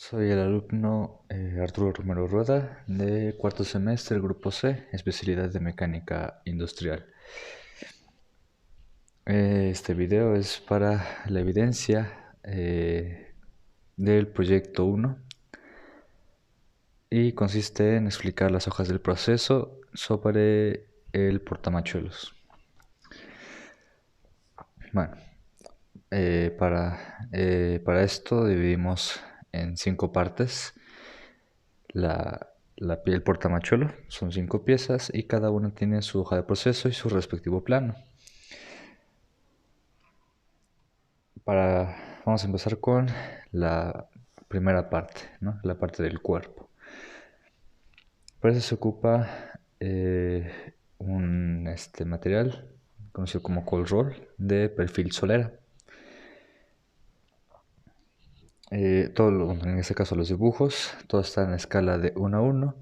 Soy el alumno Arturo Romero Rueda de cuarto semestre, grupo C, especialidad de mecánica industrial. Este video es para la evidencia del proyecto 1 y consiste en explicar las hojas del proceso sobre el portamachuelos. Bueno, para esto dividimos en 5 partes el portamachuelo. Son 5 piezas y cada una tiene su hoja de proceso y su respectivo plano. Vamos a empezar con la primera parte, ¿no? La parte del cuerpo. Para eso se ocupa un material conocido como cold roll de perfil solera. En este caso los dibujos, todo está en escala de 1 a 1,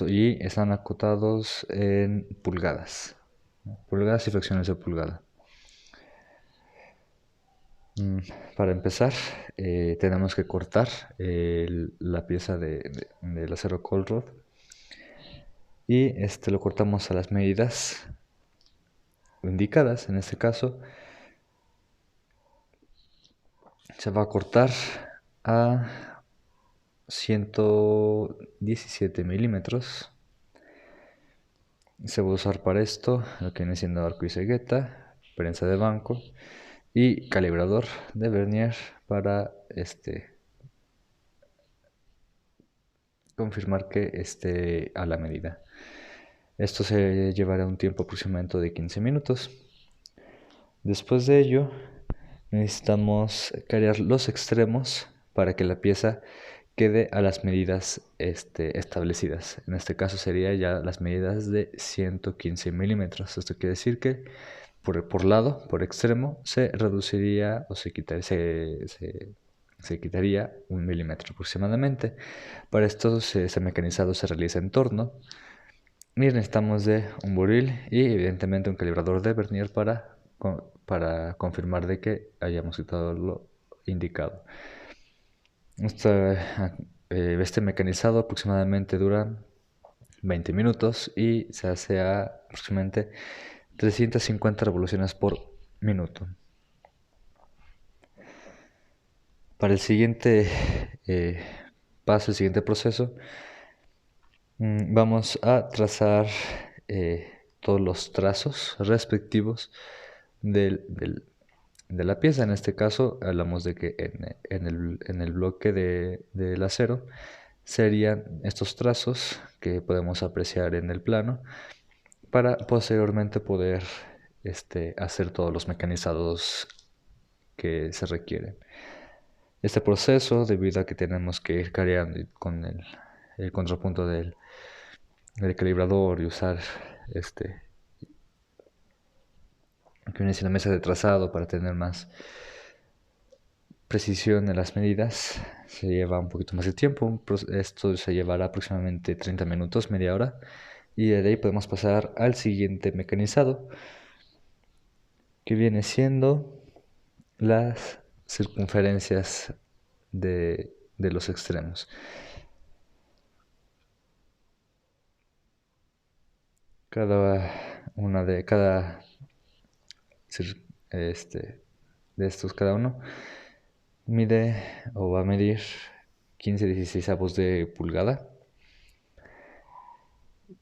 y están acotados en pulgadas, ¿no? Pulgadas y fracciones de pulgada. Para empezar, tenemos que cortar la pieza del acero cold rod y lo cortamos a las medidas indicadas. En este caso se va a cortar a 117 milímetros. Se va a usar para esto lo que viene siendo arco y cegueta, prensa de banco y calibrador de vernier para confirmar que esté a la medida. Esto se llevará un tiempo aproximado de 15 minutos. Después de ello, necesitamos carear los extremos para que la pieza quede a las medidas establecidas. En este caso sería ya las medidas de 115 milímetros. Esto quiere decir que por lado, por extremo, se reduciría o se quitaría 1 milímetro aproximadamente. Para esto ese mecanizado se realiza en torno y necesitamos de un buril y evidentemente un calibrador de vernier para confirmar de que hayamos quitado lo indicado. Este mecanizado aproximadamente dura 20 minutos y se hace a aproximadamente 350 revoluciones por minuto. Para el siguiente paso, el siguiente proceso, vamos a trazar todos los trazos respectivos de la pieza. En este caso hablamos de que en el bloque del acero serían estos trazos que podemos apreciar en el plano para posteriormente poder hacer todos los mecanizados que se requieren. Este proceso, debido a que tenemos que ir careando con el contrapunto del calibrador y usar que viene siendo la mesa de trazado para tener más precisión en las medidas, se lleva un poquito más de tiempo. Esto se llevará aproximadamente 30 minutos, media hora, y de ahí podemos pasar al siguiente mecanizado, que viene siendo las circunferencias de los extremos. De estos, cada uno mide o va a medir 15/16 de pulgada.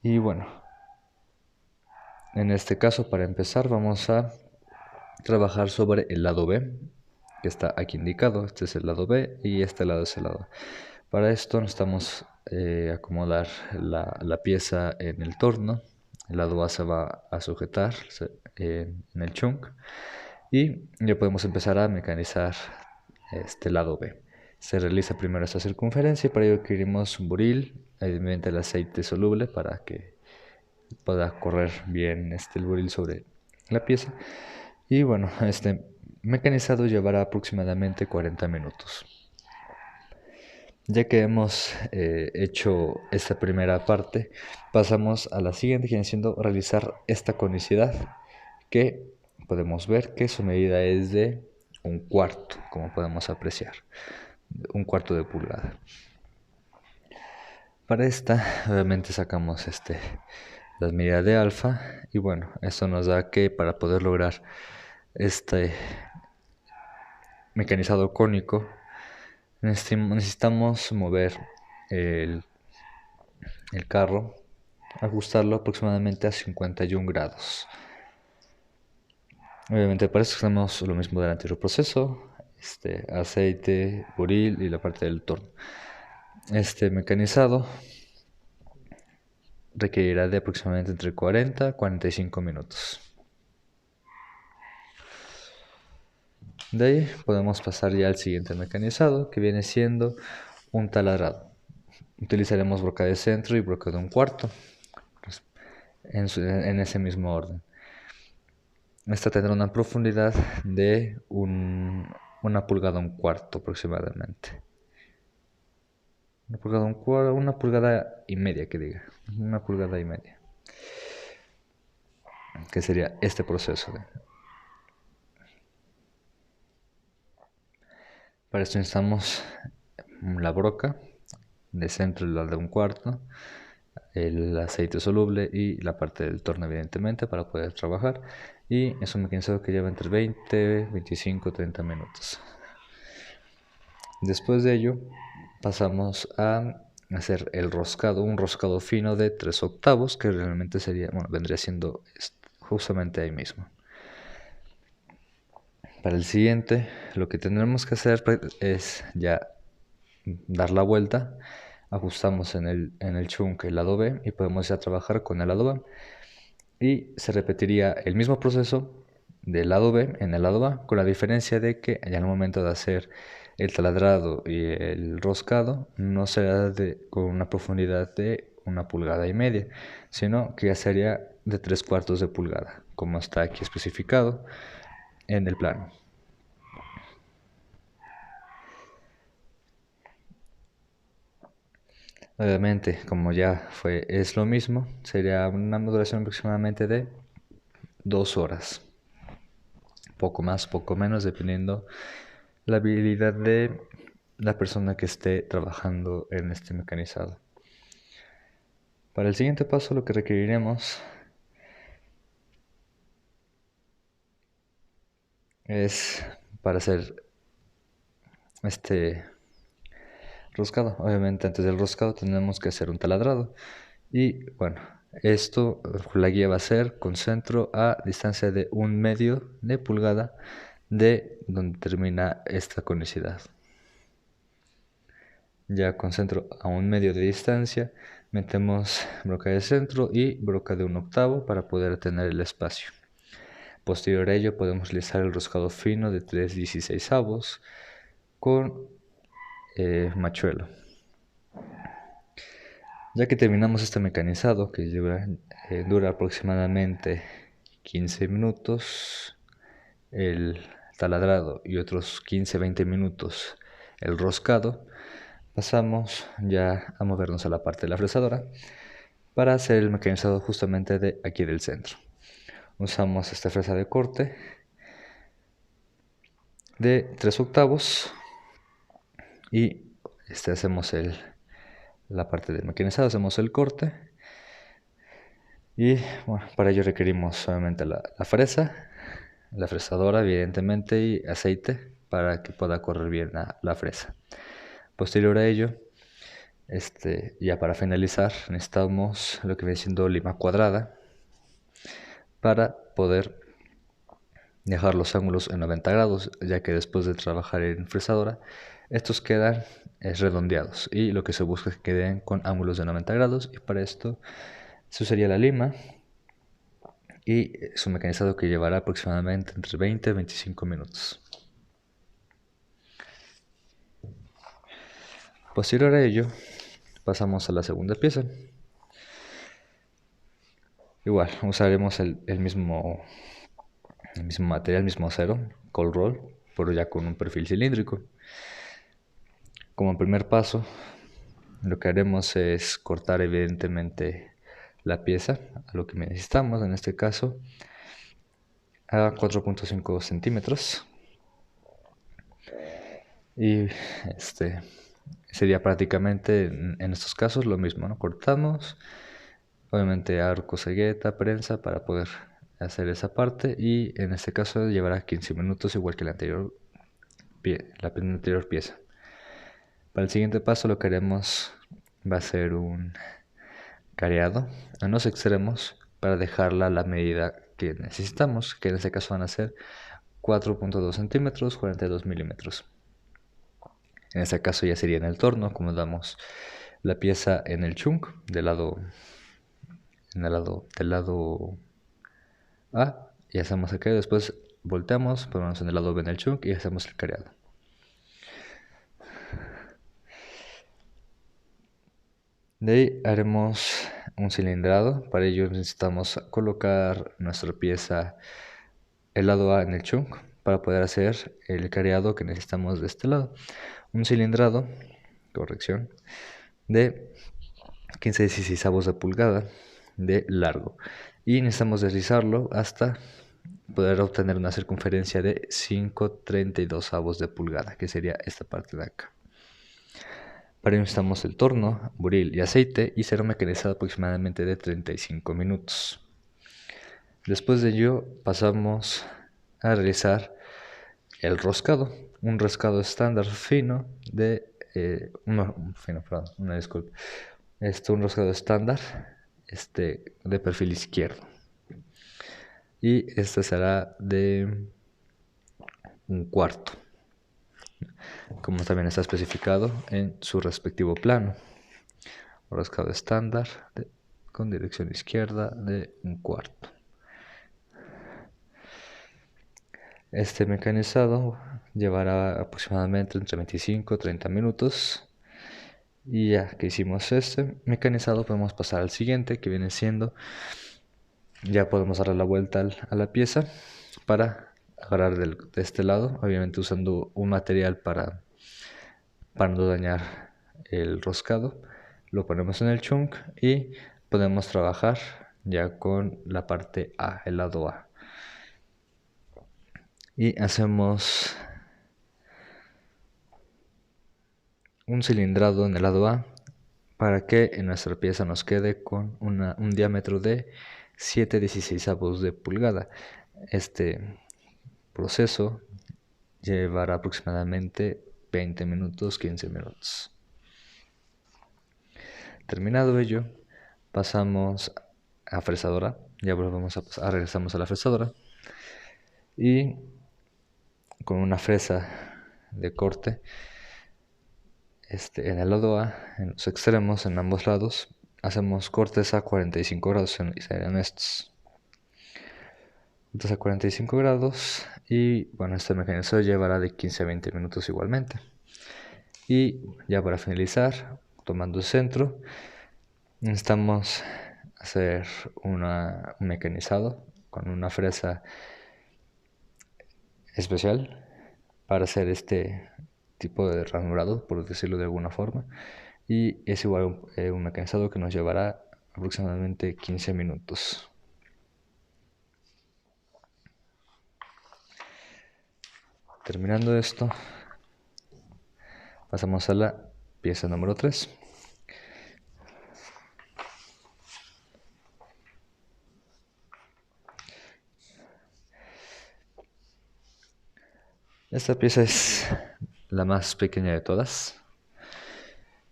Y bueno, en este caso, para empezar, vamos a trabajar sobre el lado B, que está aquí indicado. Este es el lado B y este lado es el lado A. Para esto necesitamos acomodar la pieza en el torno. El lado A se va a sujetar en el chunk y ya podemos empezar a mecanizar este lado B. Se realiza primero esta circunferencia y para ello adquirimos un buril, mediante el aceite soluble para que pueda correr bien el buril sobre la pieza. Y bueno, este mecanizado llevará aproximadamente 40 minutos. Ya que hemos hecho esta primera parte, pasamos a la siguiente, que viene siendo realizar esta conicidad, que podemos ver que su medida es de 1/4, como podemos apreciar. 1/4 de pulgada. Para esta, obviamente sacamos las medidas de alfa, y bueno, esto nos da que para poder lograr este mecanizado cónico necesitamos mover el carro, ajustarlo aproximadamente a 51 grados. Obviamente para eso hacemos lo mismo del anterior proceso, aceite, buril y la parte del torno. Este mecanizado requerirá de aproximadamente entre 40 y 45 minutos. De ahí podemos pasar ya al siguiente mecanizado, que viene siendo un taladrado. Utilizaremos broca de centro y broca de 1/4 en ese mismo orden. Esta tendrá una profundidad de 1 pulgada 1/4 aproximadamente. 1 pulgada y media, que diga. 1 pulgada y media. Que sería este proceso. Para esto necesitamos la broca de centro y la de 1/4, el aceite soluble y la parte del torno, evidentemente, para poder trabajar. Y es un mecanizado que lleva entre 20, 25, 30 minutos. Después de ello pasamos a hacer el roscado, un roscado fino de 3/8, que realmente vendría siendo justamente ahí mismo. Para el siguiente, lo que tendremos que hacer es ya dar la vuelta, ajustamos en el chunk el lado B y podemos ya trabajar con el lado A. Y se repetiría el mismo proceso del lado B en el lado A, con la diferencia de que ya al momento de hacer el taladrado y el roscado no será con una profundidad de 1 pulgada y media, sino que ya sería de 3/4 de pulgada, como está aquí especificado en el plano. Obviamente, como ya es lo mismo, sería una duración aproximadamente de 2 horas. Poco más, poco menos, dependiendo la habilidad de la persona que esté trabajando en este mecanizado. Para el siguiente paso, lo que requeriremos es, para hacer este roscado, obviamente antes del roscado tenemos que hacer un taladrado. Y bueno, esto, la guía va a ser con centro a distancia de 1/2 de pulgada de donde termina esta conicidad. Ya con centro a 1/2 de distancia, metemos broca de centro y broca de 1/8 para poder tener el espacio. Posterior a ello podemos realizar el roscado fino de 3/16 con machuelo. Ya que terminamos este mecanizado, que dura aproximadamente 15 minutos el taladrado y otros 15-20 minutos el roscado, pasamos ya a movernos a la parte de la fresadora para hacer el mecanizado justamente de aquí del centro. Usamos esta fresa de corte de 3/8 y hacemos la parte del mecanizado, hacemos el corte. Y bueno, para ello requerimos solamente la fresa, la fresadora evidentemente y aceite para que pueda correr bien la fresa. Posterior a ello, ya para finalizar necesitamos lo que viene siendo lima cuadrada para poder dejar los ángulos en 90 grados, ya que después de trabajar en fresadora estos quedan redondeados y lo que se busca es que queden con ángulos de 90 grados, y para esto se usaría la lima y es un mecanizado que llevará aproximadamente entre 20 y 25 minutos. Posterior a ello pasamos a la segunda pieza. Igual usaremos el mismo material, el mismo acero, cold roll, pero ya con un perfil cilíndrico. Como primer paso, lo que haremos es cortar evidentemente la pieza a lo que necesitamos, en este caso a 4.5 centímetros. Y sería prácticamente en estos casos lo mismo, ¿no? Cortamos, obviamente arco, cegueta, prensa para poder hacer esa parte, y en este caso llevará 15 minutos igual que la anterior pieza. Para el siguiente paso lo que haremos va a ser un careado en los extremos para dejarla a la medida que necesitamos, que en este caso van a ser 4.2 centímetros, 42 milímetros. En este caso ya sería en el torno, acomodamos la pieza en el chunk del lado A y hacemos el careado. Después volteamos, ponemos en el lado B en el chunk y hacemos el careado. De ahí haremos un cilindrado. Para ello necesitamos colocar nuestra pieza el lado A en el chunk para poder hacer el careado que necesitamos de este lado. Un cilindrado, corrección, de 15/16 de pulgada de largo, y necesitamos deslizarlo hasta poder obtener una circunferencia de 5/32 de pulgada, que sería esta parte de acá. Para ello necesitamos el torno, buril y aceite, y será mecanizado aproximadamente de 35 minutos. Después de ello pasamos a realizar el roscado, un roscado estándar fino de una disculpa. Un roscado estándar de perfil izquierdo, y este será de 1/4, como también está especificado en su respectivo plano. Roscado estándar con dirección izquierda de 1/4. Este mecanizado llevará aproximadamente entre 25 y 30 minutos. Y ya que hicimos este mecanizado, podemos pasar al siguiente, que viene siendo, ya podemos darle la vuelta a la pieza para agarrar de este lado, obviamente usando un material para no dañar el roscado. Lo ponemos en el chunk y podemos trabajar ya con la parte A, el lado A. Y hacemos un cilindrado en el lado A para que en nuestra pieza nos quede con un diámetro de 7/16 de pulgada. Este proceso llevará aproximadamente 20 minutos, 15 minutos. Terminado ello, pasamos a fresadora. Ya volvemos regresamos a la fresadora, y con una fresa de corte en el lado A, en los extremos, en ambos lados, hacemos cortes a 45 grados y serían estos. Cortes a 45 grados, y bueno, este mecanismo llevará de 15 a 20 minutos igualmente. Y ya para finalizar, tomando el centro, necesitamos hacer un mecanizado con una fresa especial para hacer este tipo de ranurado, por decirlo de alguna forma, y es igual un mecanizado que nos llevará aproximadamente 15 minutos. Terminando esto, pasamos a la pieza número 3. Esta pieza es la más pequeña de todas.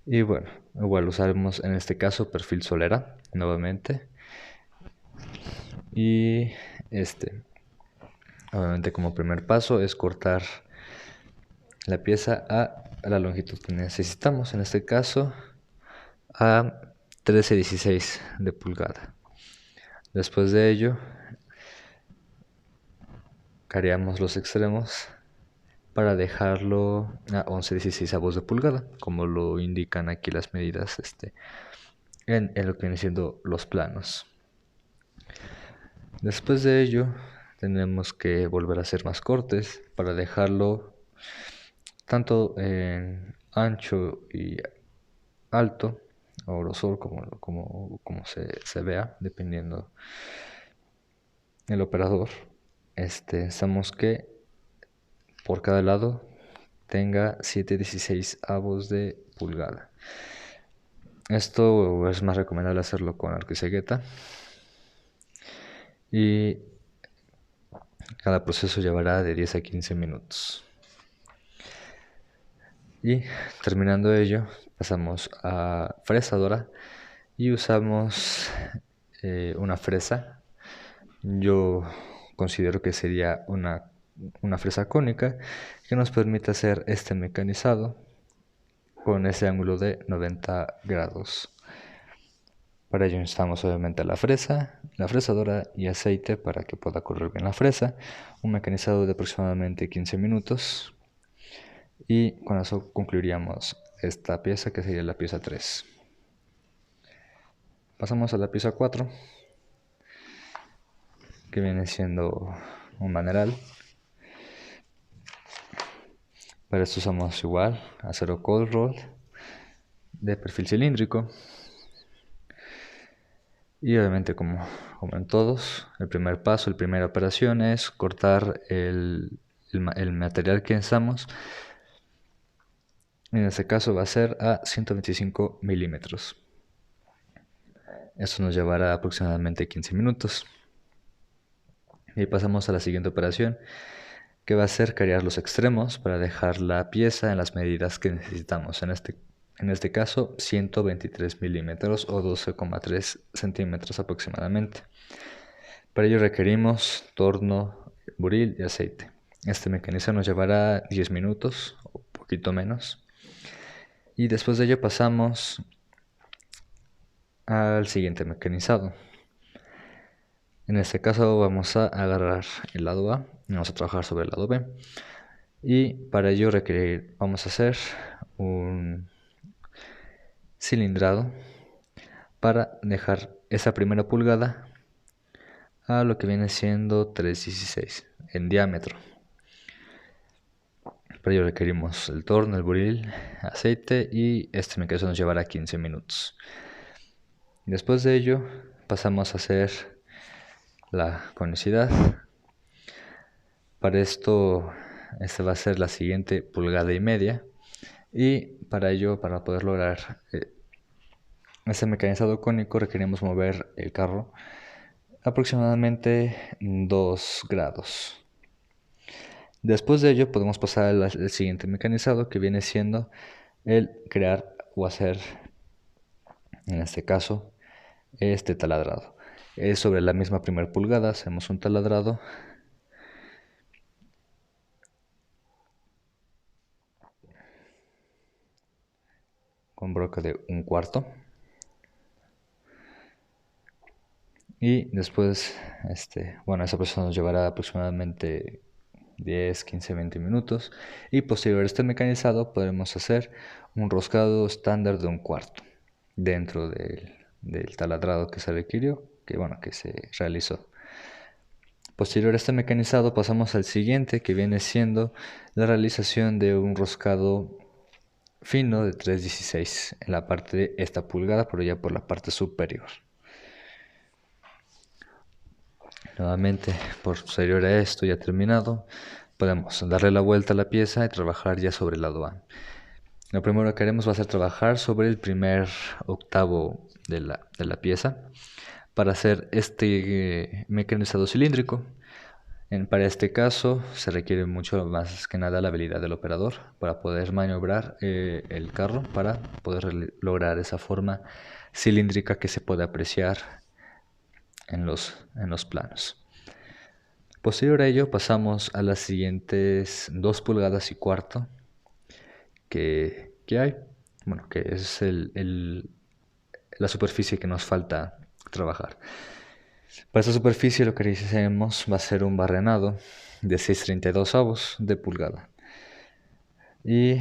Y bueno, igual usaremos en este caso perfil solera nuevamente. Y obviamente como primer paso es cortar la pieza a la longitud que necesitamos, en este caso a 13/16 de pulgada. Después de ello, careamos los extremos para dejarlo a 11/16 de pulgada, como lo indican aquí las medidas en lo que vienen siendo los planos. Después de ello, tendremos que volver a hacer más cortes para dejarlo tanto en ancho y alto o grosor como se vea, dependiendo el operador. Pensamos que por cada lado tenga 7/16 de pulgada. Esto es más recomendable hacerlo con arco y cegueta, y cada proceso llevará de 10 a 15 minutos. Y terminando ello, pasamos a fresadora y usamos una fresa. Yo considero que sería una fresa cónica que nos permite hacer este mecanizado con ese ángulo de 90 grados. Para ello necesitamos obviamente la fresa, la fresadora y aceite para que pueda correr bien la fresa. Un mecanizado de aproximadamente 15 minutos. Y con eso concluiríamos esta pieza, que sería la pieza 3. Pasamos a la pieza 4, que viene siendo un maneral. Para esto usamos igual acero cold roll de perfil cilíndrico. Y obviamente como en todos, el primer paso, la primera operación es cortar el material que necesitamos. En este caso va a ser a 125 milímetros. Esto nos llevará aproximadamente 15 minutos. Y pasamos a la siguiente operación, que va a ser cariar los extremos para dejar la pieza en las medidas que necesitamos. En este caso, 123 milímetros o 12,3 centímetros aproximadamente. Para ello requerimos torno, buril y aceite. Este mecanismo nos llevará 10 minutos o poquito menos. Y después de ello pasamos al siguiente mecanizado. En este caso vamos a agarrar el lado A y vamos a trabajar sobre el lado B. Y para ello vamos a hacer un cilindrado para dejar esa primera pulgada a lo que viene siendo 3/16 en diámetro. Para ello requerimos el torno, el buril, aceite, y este mecanismo nos llevará 15 minutos. Después de ello pasamos a hacer la conicidad. Para esto, esta va a ser la siguiente 1,5 pulgadas, y para ello, para poder lograr este mecanizado cónico, requerimos mover el carro aproximadamente 2 grados. Después de ello podemos pasar al siguiente mecanizado, que viene siendo el crear o hacer, en este caso, este taladrado. Es sobre la misma primera pulgada, hacemos un taladrado con broca de 1/4. Y después, esa procesión nos llevará aproximadamente 10, 15, 20 minutos. Y posterior a este mecanizado podremos hacer un roscado estándar de 1/4 dentro del taladrado que se requirió, que se realizó. Posterior a este mecanizado pasamos al siguiente, que viene siendo la realización de un roscado fino de 3/16 en la parte de esta pulgada, pero ya por la parte superior. Nuevamente, posterior a esto ya terminado, podemos darle la vuelta a la pieza y trabajar ya sobre el lado A. Lo primero que haremos va a ser trabajar sobre el primer octavo de la pieza para hacer este mecanizado cilíndrico. Para este caso se requiere mucho más que nada la habilidad del operador para poder maniobrar el carro, para poder lograr esa forma cilíndrica que se puede apreciar en los planos. Posterior a ello pasamos a las siguientes 2,25 pulgadas que hay, que es la superficie que nos falta trabajar. Para esta superficie lo que hacemos va a ser un barrenado de 6/32 de pulgada. Y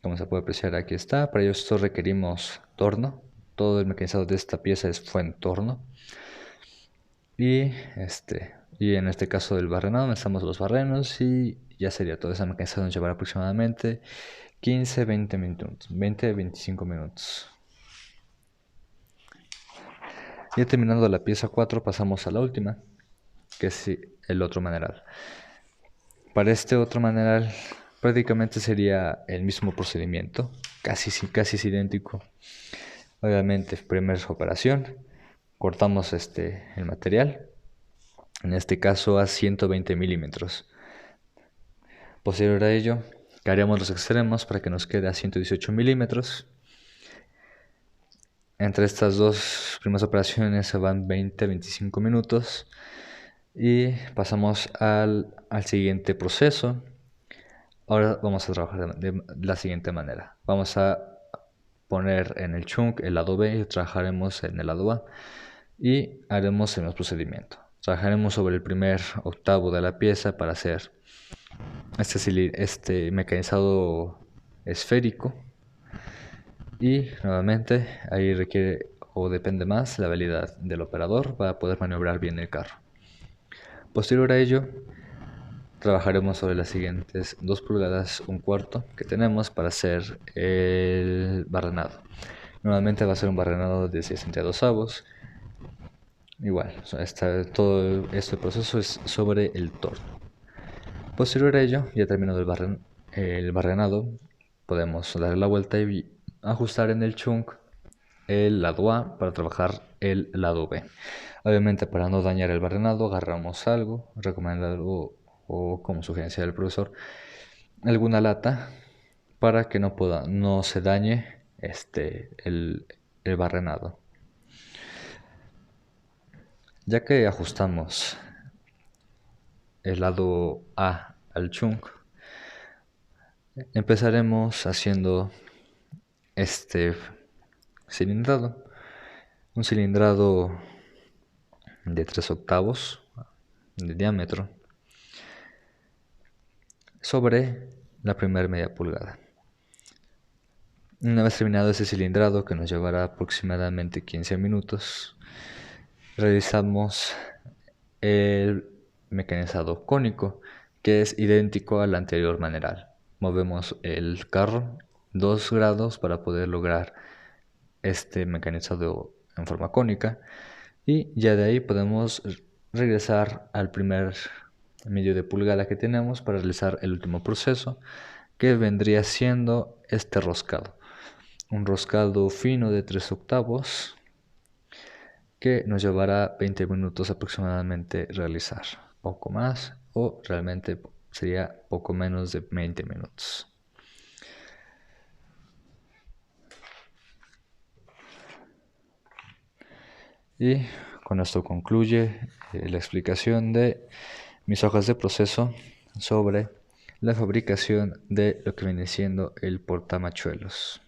como se puede apreciar, aquí está. Para ello requerimos torno. Todo el mecanizado de esta pieza fue en torno. Y en este caso del barrenado necesitamos los barrenos, y ya sería todo. Esa mecanización nos llevará aproximadamente 15-20 minutos, 20-25 minutos. Ya terminando la pieza 4 pasamos a la última, que es el otro maneral. Para este otro maneral prácticamente sería el mismo procedimiento, casi es idéntico. Obviamente, primera operación, cortamos el material, en este caso a 120 milímetros. Posterior a ello, cargamos los extremos para que nos quede a 118 milímetros. Entre estas dos primeras operaciones se van 20-25 minutos y pasamos al siguiente proceso. Ahora vamos a trabajar de la siguiente manera. Vamos a poner en el chunk el lado B y trabajaremos en el lado A y haremos el mismo procedimiento. Trabajaremos sobre el primer octavo de la pieza para hacer este mecanizado esférico, y nuevamente ahí requiere o depende más la habilidad del operador para poder maniobrar bien el carro. Posterior a ello, trabajaremos sobre las siguientes 2 pulgadas 1/4 que tenemos para hacer el barrenado. Nuevamente va a ser un barrenado de 62avos. Igual, todo este proceso es sobre el torno. Posterior a ello, ya terminado el barrenado, podemos darle la vuelta y ajustar en el chunk el lado A para trabajar el lado B. Obviamente, para no dañar el barrenado, agarramos algo recomendado o como sugerencia del profesor, alguna lata para que no se dañe el barrenado. Ya que ajustamos el lado A al chunk, empezaremos haciendo cilindrado, un cilindrado de 3/8 de diámetro sobre la primera media pulgada. Una vez terminado ese cilindrado, que nos llevará aproximadamente 15 minutos, realizamos el mecanizado cónico, que es idéntico al anterior maneral. Movemos el carro 2 grados para poder lograr este mecanizado en forma cónica, y ya de ahí podemos regresar al primer medio de pulgada que tenemos para realizar el último proceso, que vendría siendo este roscado, un roscado fino de 3/8 que nos llevará 20 minutos aproximadamente realizar, poco más, o realmente sería poco menos de 20 minutos. Y con esto concluye la explicación de mis hojas de proceso sobre la fabricación de lo que viene siendo el portamachuelos.